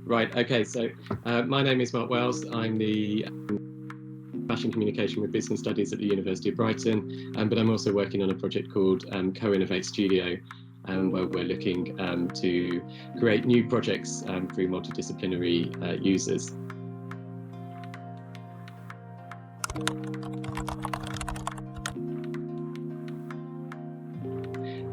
Right, okay, so my name is Mark Wells. I'm the Fashion Communication with Business Studies at the University of Brighton, but I'm also working on a project called Co-Innovate Studio, where we're looking to create new projects through multidisciplinary users.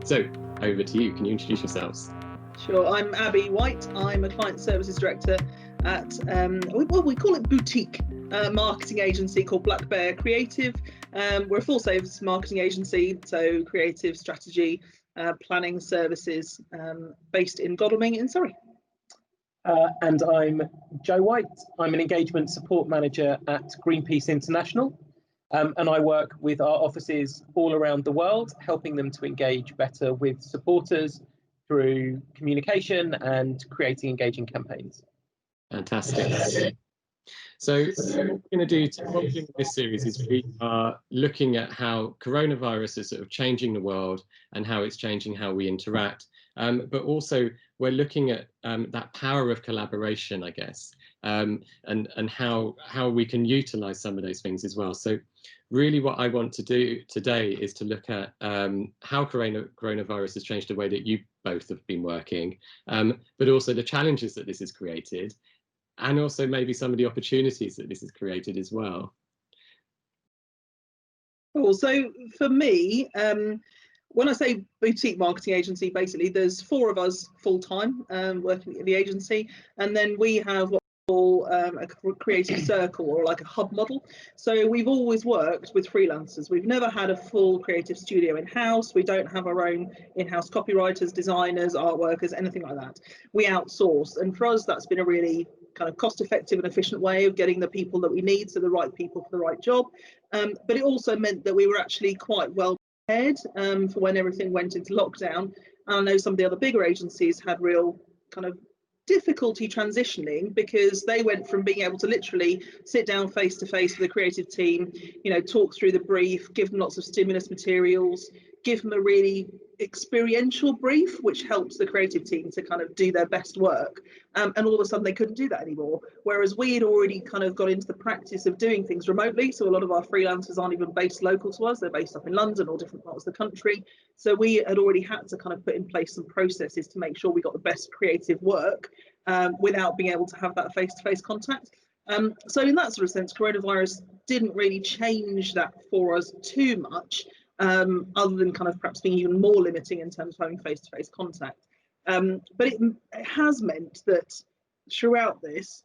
So, over to you. Can you introduce yourselves? Sure, I'm Abby White. I'm a Client Services Director at, we call it boutique marketing agency called Blackbird Creative. We're a full service marketing agency, so creative strategy, planning services, based in Godalming in Surrey. And I'm Joe White. I'm an engagement support manager at Greenpeace International. And I work with our offices all around the world, helping them to engage better with supporters through communication and creating engaging campaigns. Fantastic. So what we're going to do in this series is we are looking at how coronavirus is sort of changing the world and how it's changing how we interact. But also we're looking at that power of collaboration, I guess, and how we can utilize some of those things as well. So really what I want to do today is to look at how coronavirus has changed the way that you both have been working, but also the challenges that this has created, and also maybe some of the opportunities that this has created as well. Cool. So for me, when I say boutique marketing agency, basically there's 4 of us full-time working at the agency, and then we have what we call a creative circle, or like a hub model. So we've always worked with freelancers. We've never had a full creative studio in-house. We don't have our own in-house copywriters, designers, art workers, anything like that. We outsource, and for us that's been a really kind of cost-effective and efficient way of getting the people that we need, so the right people for the right job. But it also meant that we were actually quite well for when everything went into lockdown. And I know some of the other bigger agencies had real kind of difficulty transitioning, because they went from being able to literally sit down face to face with the creative team, you know, talk through the brief, give them lots of stimulus materials, give them a really experiential brief, which helps the creative team to kind of do their best work. And all of a sudden they couldn't do that anymore. Whereas we had already kind of got into the practice of doing things remotely. So a lot of our freelancers aren't even based local to us. They're based up in London or different parts of the country. So we had already had to kind of put in place some processes to make sure we got the best creative work without being able to have that face-to-face contact. So in that sort of sense, coronavirus didn't really change that for us too much, other than kind of perhaps being even more limiting in terms of having face-to-face contact. But it has meant that throughout this,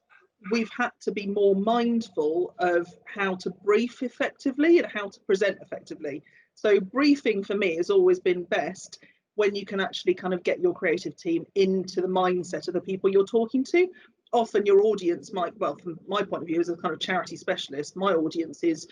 we've had to be more mindful of how to brief effectively and how to present effectively. So briefing for me has always been best when you can actually kind of get your creative team into the mindset of the people you're talking to. Often your audience might, well, from my point of view as a kind of charity specialist, my audience is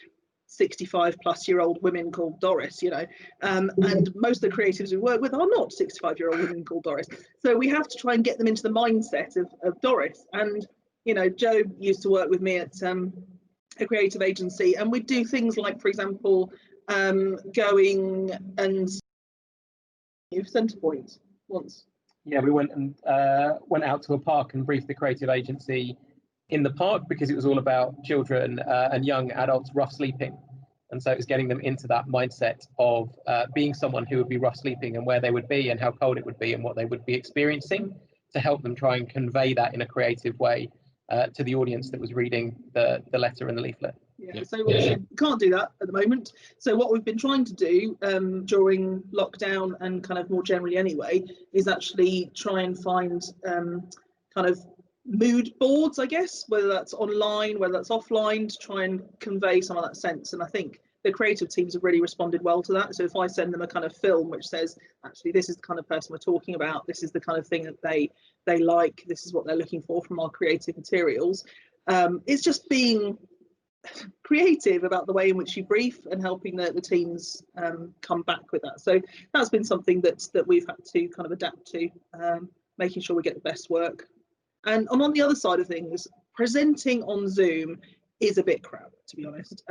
65-plus-year-old women called Doris, you know, and most of the creatives we work with are not 65-year-old women called Doris. So we have to try and get them into the mindset of Doris. And, you know, Joe used to work with me at a creative agency, and we'd do things like, for example, going and Centrepoint once. Yeah, we went out to a park and briefed the creative agency in the park, because it was all about children and young adults rough sleeping. And so it was getting them into that mindset of being someone who would be rough sleeping, and where they would be and how cold it would be and what they would be experiencing, to help them try and convey that in a creative way to the audience that was reading the letter and the leaflet. Yeah, so we can't do that at the moment. So what we've been trying to do during lockdown, and kind of more generally anyway, is actually try and find kind of mood boards, I guess, whether that's online, whether that's offline, to try and convey some of that sense. And I think the creative teams have really responded well to that. So if I send them a kind of film which says, actually, this is the kind of person we're talking about, this is the kind of thing that they like, this is what they're looking for from our creative materials, it's just being creative about the way in which you brief and helping the teams come back with that. So that's been something that we've had to kind of adapt to, making sure we get the best work. And on the other side of things, presenting on Zoom is a bit crap, to be honest.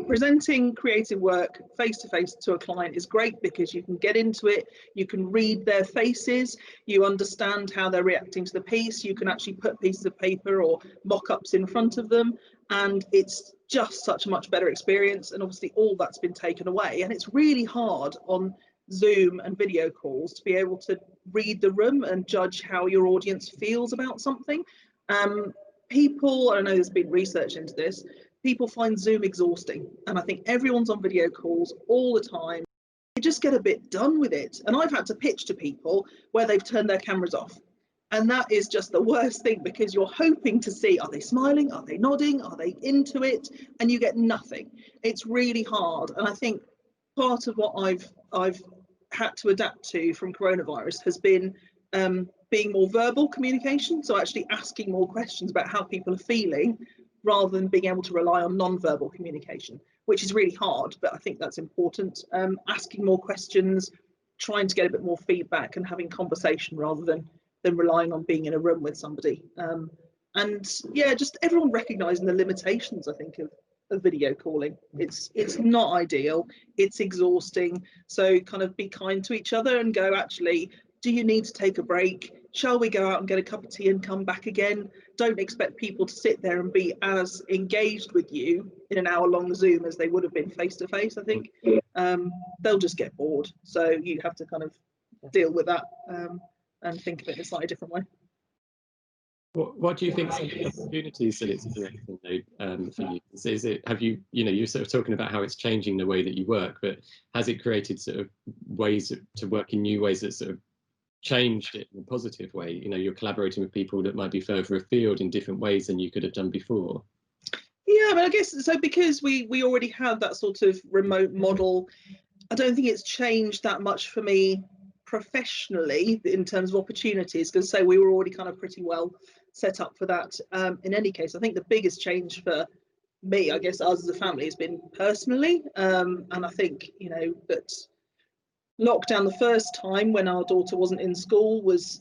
Presenting creative work face to face to a client is great because you can get into it, you can read their faces, you understand how they're reacting to the piece, you can actually put pieces of paper or mock-ups in front of them, and it's just such a much better experience. And obviously all that's been taken away, and it's really hard on Zoom and video calls to be able to read the room and judge how your audience feels about something. People, I know there's been research into this, people find Zoom exhausting, and I think everyone's on video calls all the time. You just get a bit done with it, and I've had to pitch to people where they've turned their cameras off, and that is just the worst thing, because you're hoping to see, are they smiling, are they nodding, are they into it, and you get nothing. It's really hard, and I think part of what I've had to adapt to from coronavirus has been being more verbal communication, so actually asking more questions about how people are feeling rather than being able to rely on non-verbal communication, which is really hard, but I think that's important. Asking more questions, trying to get a bit more feedback and having conversation rather than relying on being in a room with somebody. And yeah, just everyone recognizing the limitations, I think, of video calling. It's not ideal, it's exhausting, so kind of be kind to each other and go, actually, do you need to take a break? Shall we go out and get a cup of tea and come back again? Don't expect people to sit there and be as engaged with you in an hour-long Zoom as they would have been face-to-face, I think. They'll just get bored. So you have to kind of deal with that and think of it in a slightly different way. What do you think some of the opportunities that it's creating though, for you? Is it, have you, you're sort of talking about how it's changing the way that you work, but has it created sort of ways to work in new ways that sort of changed it in a positive way? You're collaborating with people that might be further afield in different ways than you could have done before. Yeah, but I guess so, because we already had that sort of remote model. I don't think it's changed that much for me professionally in terms of opportunities, because so we were already kind of pretty well set up for that. In any case, I think the biggest change for me, I guess us as a family, has been personally, and I think that lockdown the first time when our daughter wasn't in school was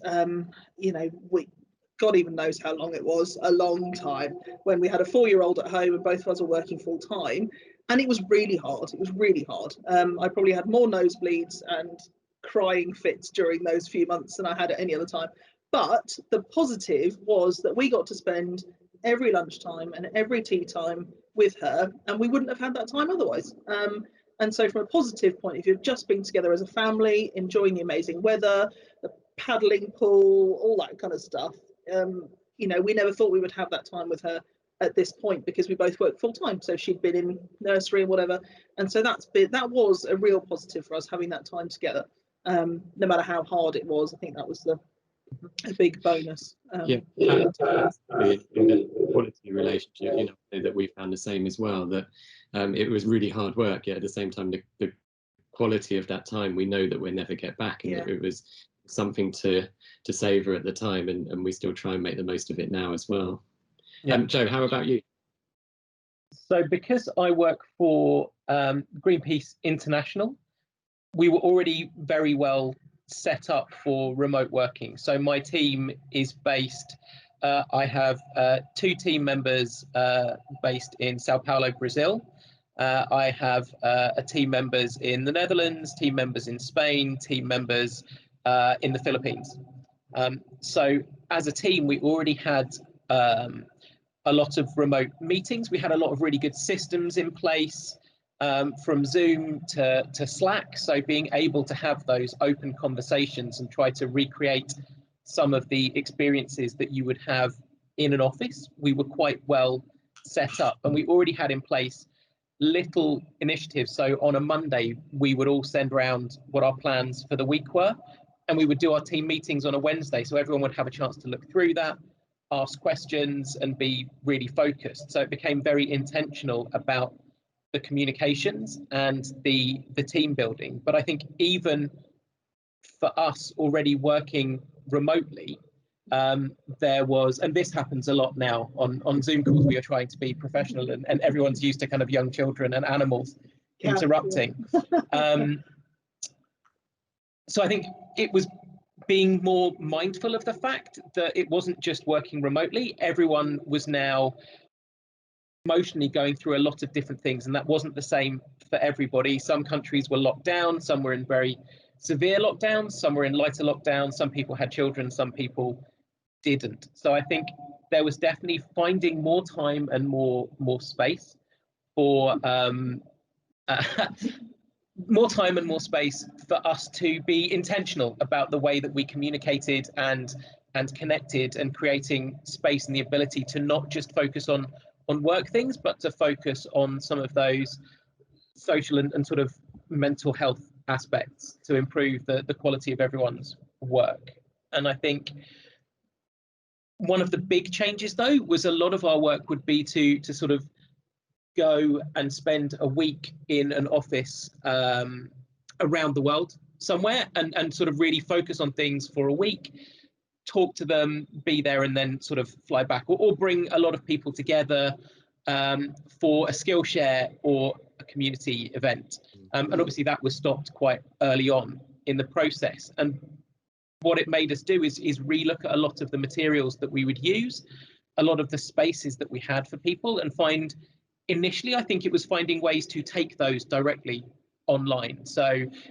God even knows how long it was, a long time, when we had a 4-year-old at home and both of us were working full time, and it was really hard. It was really hard. I probably had more nosebleeds and crying fits during those few months than I had at any other time. But the positive was that we got to spend every lunchtime and every tea time with her, and we wouldn't have had that time otherwise. And so from a positive point of view, just being together as a family, enjoying the amazing weather, the paddling pool, all that kind of stuff, we never thought we would have that time with her at this point, because we both work full time. So she'd been in nursery and whatever. And so that was a real positive for us, having that time together. No matter how hard it was, I think that was a big bonus. Yeah, in the quality relationship, that we found the same as well, that it was really hard work, yet at the same time the quality of that time, we know that we'll never get back, and it was something to savor at the time, and we still try and make the most of it now as well. Joe, how about you? So because I work for Greenpeace International, we were already very well set up for remote working. So my team is based, I have 2 team members based in Sao Paulo, Brazil. I have team members in the Netherlands, team members in Spain, team members in the Philippines. So as a team, we already had a lot of remote meetings. We had a lot of really good systems in place, from Zoom to Slack. So being able to have those open conversations and try to recreate some of the experiences that you would have in an office, we were quite well set up, and we already had in place little initiatives. So on a Monday, we would all send around what our plans for the week were, and we would do our team meetings on a Wednesday. So everyone would have a chance to look through that, ask questions, and be really focused. So it became very intentional about the communications and the team building. But I think even for us already working remotely, there was, and this happens a lot now on Zoom calls, we are trying to be professional, and everyone's used to kind of young children and animals interrupting. So I think it was being more mindful of the fact that it wasn't just working remotely. Everyone was now emotionally going through a lot of different things, and that wasn't the same for everybody. Some countries were locked down, some were in very severe lockdowns, some were in lighter lockdowns, some people had children, some people didn't. So I think there was definitely finding more time and more space for more time and more space for us to be intentional about the way that we communicated and connected, and creating space and the ability to not just focus on work things, but to focus on some of those social and sort of mental health aspects to improve the quality of everyone's work. And I think one of the big changes, though, was a lot of our work would be to sort of go and spend a week in an office around the world somewhere, and sort of really focus on things for a week, talk to them, be there, and then sort of fly back, or bring a lot of people together for a skill share or a community event. And obviously that was stopped quite early on in the process. And what it made us do is relook at a lot of the materials that we would use, a lot of the spaces that we had for people, and find, initially, I think it was finding ways to take those directly online. So,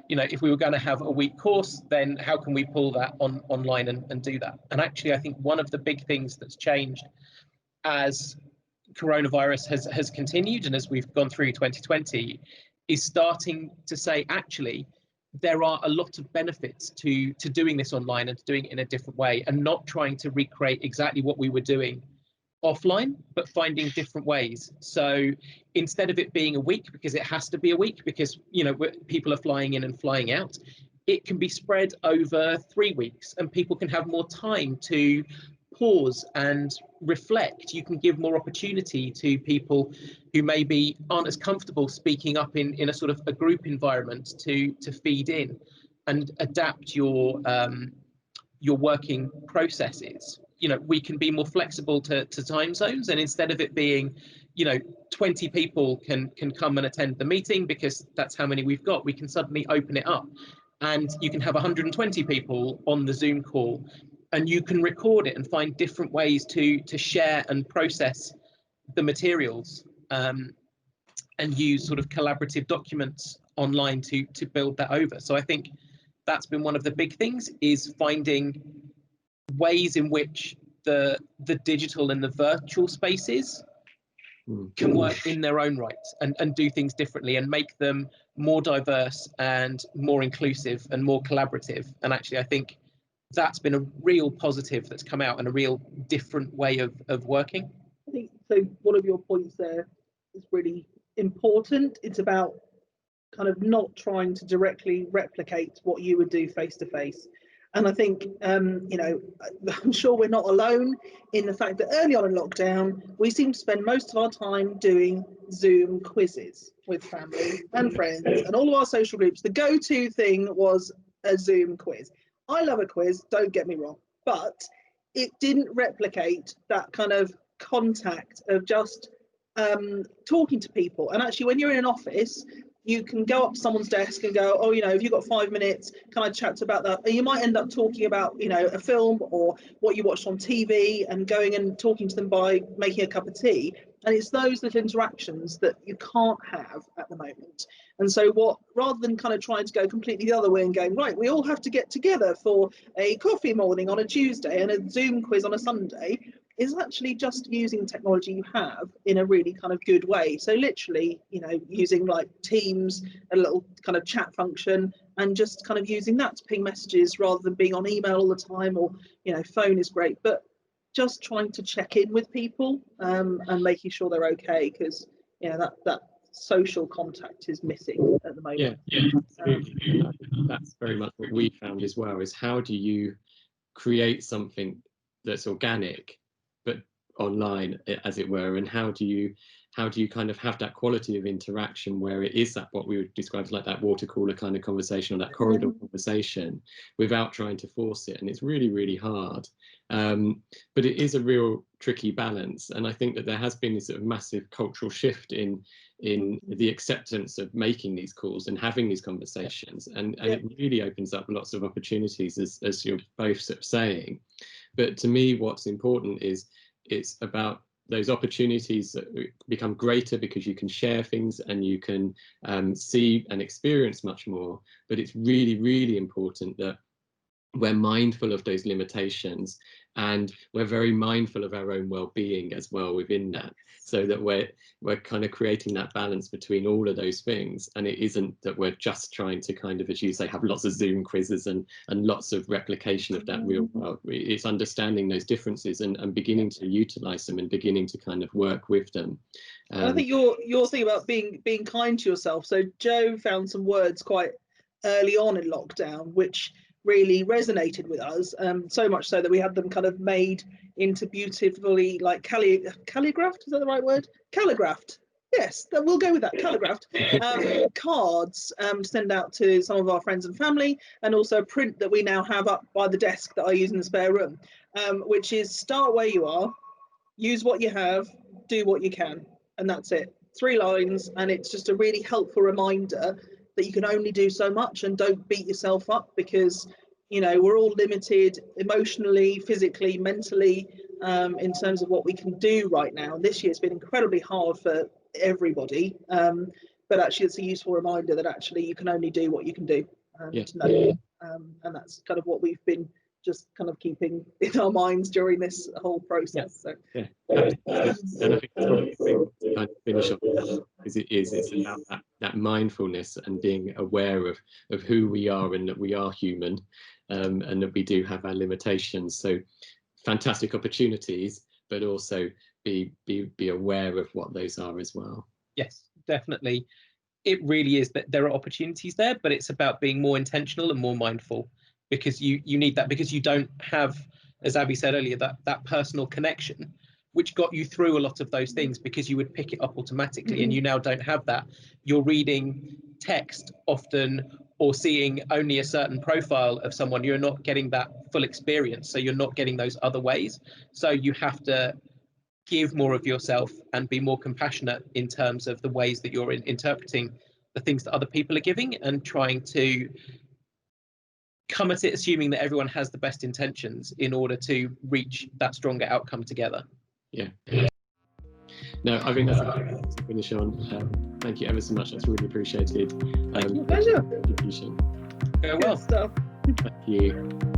you know, if we were going to have a week course, then how can we pull that online and do that? And actually, I think one of the big things that's changed as coronavirus has continued, and as we've gone through 2020, is starting to say, actually, there are a lot of benefits to doing this online and to doing it in a different way, and not trying to recreate exactly what we were doing offline, but finding different ways. So instead of it being a week, because it has to be a week, because, you know, people are flying in and flying out, it can be spread over 3 weeks, and people can have more time to pause and reflect. You can give more opportunity to people who maybe aren't as comfortable speaking up in a sort of a group environment to feed in and adapt your working processes. You know, we can be more flexible to time zones, and instead of it being, you know, 20 people can come and attend the meeting because that's how many we've got, we can suddenly open it up, and you can have 120 people on the Zoom call, and you can record it and find different ways to share and process the materials, and use sort of collaborative documents online to build that over. So I think that's been one of the big things, is finding ways in which the digital and the virtual spaces can work in their own right, and do things differently, and make them more diverse and more inclusive and more collaborative. And actually, I think that's been a real positive that's come out, and a real different way of working. I think so. One of your points there is really important. It's about kind of not trying to directly replicate what you would do face to face. And I think, you know, I'm sure we're not alone in the fact that early on in lockdown, we seem to spend most of our time doing Zoom quizzes with family and friends and all of our social groups. The go-to thing was a Zoom quiz. I love a quiz, don't get me wrong, but it didn't replicate that kind of contact of just talking to people. And actually, when you're in an office, you can go up to someone's desk and go, oh, you know, if you've got 5 minutes, can I chat about that? And you might end up talking about, you know, a film or what you watched on TV, and going and talking to them by making a cup of tea. And it's those little interactions that you can't have at the moment. And so rather than kind of trying to go completely the other way and going, right, we all have to get together for a coffee morning on a Tuesday and a Zoom quiz on a Sunday, is actually just using technology you have in a really kind of good way. So literally, you know, using like Teams, a little kind of chat function, and just kind of using that to ping messages rather than being on email all the time, or, you know, phone is great, but just trying to check in with people, and making sure they're okay, because, you know, that social contact is missing at the moment. Yeah, absolutely. That's very much what we found as well, is how do you create something that's organic but online, as it were, and how do you kind of have that quality of interaction where it is that, what we would describe as like that water cooler kind of conversation, or that corridor conversation, without trying to force it. And it's really, really hard, but it is a real tricky balance. And I think that there has been this sort of massive cultural shift in the acceptance of making these calls and having these conversations, and it really opens up lots of opportunities, as you're both sort of saying. But to me, what's important is it's about those opportunities become greater because you can share things and you can see and experience much more. But it's really, really important that we're mindful of those limitations, and we're very mindful of our own well-being as well within that, so that we're kind of creating that balance between all of those things. And it isn't that we're just trying to kind of, as you say, have lots of Zoom quizzes and lots of replication of that real world. It's understanding those differences and beginning to utilize them and beginning to kind of work with them. I think your thing about being kind to yourself. So Joe found some words quite early on in lockdown which really resonated with us, so much so that we had them kind of made into beautifully, like calligraphed, is that the right word? Calligraphed. Yes, we'll go with that, calligraphed. Cards to send out to some of our friends and family, and also a print that we now have up by the desk that I use in the spare room, which is start where you are, use what you have, do what you can, and that's it. 3 lines, and it's just a really helpful reminder that you can only do so much, and don't beat yourself up, because you know we're all limited emotionally, physically, mentally, in terms of what we can do right now. And this year's been incredibly hard for everybody, but actually it's a useful reminder that actually you can only do what you can do, and that's kind of what we've been just kind of keeping in our minds during this whole process. So and I think it's probably the thing to kind of finish off is it's about that mindfulness and being aware of who we are, and that we are human, and that we do have our limitations. So fantastic opportunities, but also be aware of what those are as well. Yes, definitely. It really is that there are opportunities there, but it's about being more intentional and more mindful, because you need that, because you don't have, as Abby said earlier, that personal connection which got you through a lot of those things, because you would pick it up automatically. And you now don't have that. You're reading text often, or seeing only a certain profile of someone. You're not getting that full experience, so you're not getting those other ways. So you have to give more of yourself and be more compassionate in terms of the ways that you're interpreting the things that other people are giving, and trying to come at it assuming that everyone has the best intentions in order to reach that stronger outcome together. Yeah. No, I think that's a good point to finish on. Thank you ever so much. That's really appreciated. pleasure. Contribution. Go well. Good stuff. Thank you.